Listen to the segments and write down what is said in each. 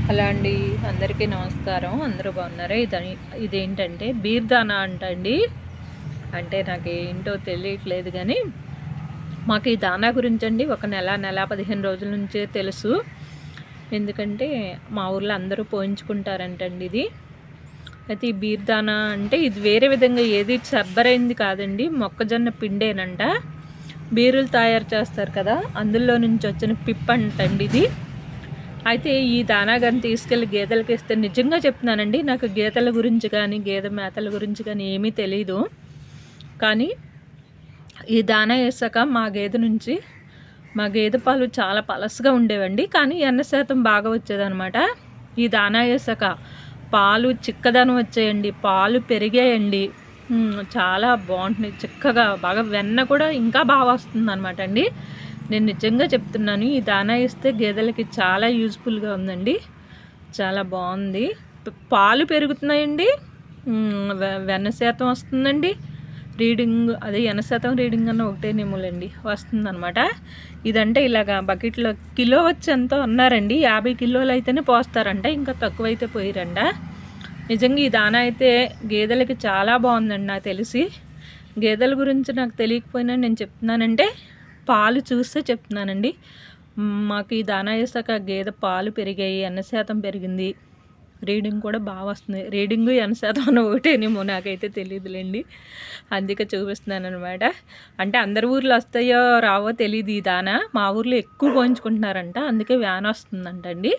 Hello అండి, అందరికీ నమస్కారం. అందరూ బాగున్నారా? ఇదేంటంటే బీర్దానా అంటండి. అంటే నాకు ఏంటో తెలియట్లేదు కానీ మాకు ఈ దానా గురించి అండి ఒక నెల 15 రోజుల నుంచే తెలుసు. ఎందుకంటే మా ఊర్లో అందరూ పోయించుకుంటారంటండి ఇది. అయితే ఈ బీర్దానా అంటే ఇది వేరే విధంగా ఏది చబ్బరైంది కాదండి, మొక్కజొన్న పిండేనంట. బీరులు తయారు చేస్తారు కదా, అందులో నుంచి వచ్చిన పిప్ అంటండి ఇది. అయితే ఈ దానా కానీ తీసుకెళ్ళి గేదెలకి ఇస్తే, నిజంగా చెప్తున్నానండి, నాకు గేదెల గురించి కానీ గేదె మేతల గురించి కానీ ఏమీ తెలీదు. కానీ ఈ దానా వేసాక మా గేదె పాలు చాలా పలసగా ఉండేవండి, కానీ ఎన్న శాతం బాగా వచ్చేదనమాట. ఈ దానా వేసాక పాలు చిక్కదనం వచ్చాయండి, పాలు పెరిగాయండి. చాలా బాగుంటుంది, చిక్కగా బాగా వెన్న కూడా ఇంకా బాగా వస్తుంది అనమాట అండి. నేను నిజంగా చెప్తున్నాను, ఈ దానా ఇస్తే గేదెలకి చాలా యూజ్ఫుల్గా ఉందండి, చాలా బాగుంది. పాలు పెరుగుతున్నాయండి, వెన్న శాతం వస్తుందండి. రీడింగ్ అదే ఎన్న శాతం రీడింగ్ అన్న ఒకటేనేమోలేండి వస్తుందన్నమాట. ఇదంటే ఇలాగా బకెట్లో కిలో వచ్చి ఎంతో అన్నారండి, 50 కిలోలు అయితేనే పోస్తారంట, ఇంకా తక్కువైతే పోయిరంట. నిజంగా ఈ దానా అయితే గేదెలకి చాలా బాగుందండి. నాకు తెలిసి గేదెల గురించి నాకు తెలియకపోయినా నేను చెప్తున్నానంటే పాలు చూస్తే చెప్తున్నానండి. మాకు ఈ దానా వేసాక గేదె పాలు పెరిగాయి, ఎన్న శాతం పెరిగింది, రీడింగ్ కూడా బాగా వస్తుంది. రీడింగు ఎన్న శాతం అన్న ఒకటేనేమో, నాకైతే తెలియదులేండి, అందుకే చూపిస్తున్నాను అనమాట. అంటే అందరి ఊర్లో వస్తాయో రావో తెలియదు ఈ దానా, మా ఊర్లో ఎక్కువ పోయించుకుంటున్నారంట, అందుకే వ్యాన్ వస్తుందంట అండి.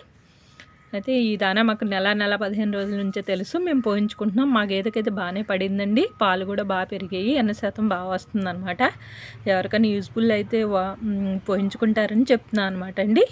అయితే ఈ దానా మాకు నెల 15 రోజుల నుంచే తెలుసు, మేము పోయించుకుంటున్నాం. మా గేదెకైతే బాగానే పడిందండి, పాలు కూడా బాగా పెరిగాయి, ఎన్న శాతం బాగా వస్తుందన్నమాట. ఎవరికైనా యూజ్ఫుల్ అయితే పోయించుకుంటారని చెప్తున్నాను అనమాట అండి.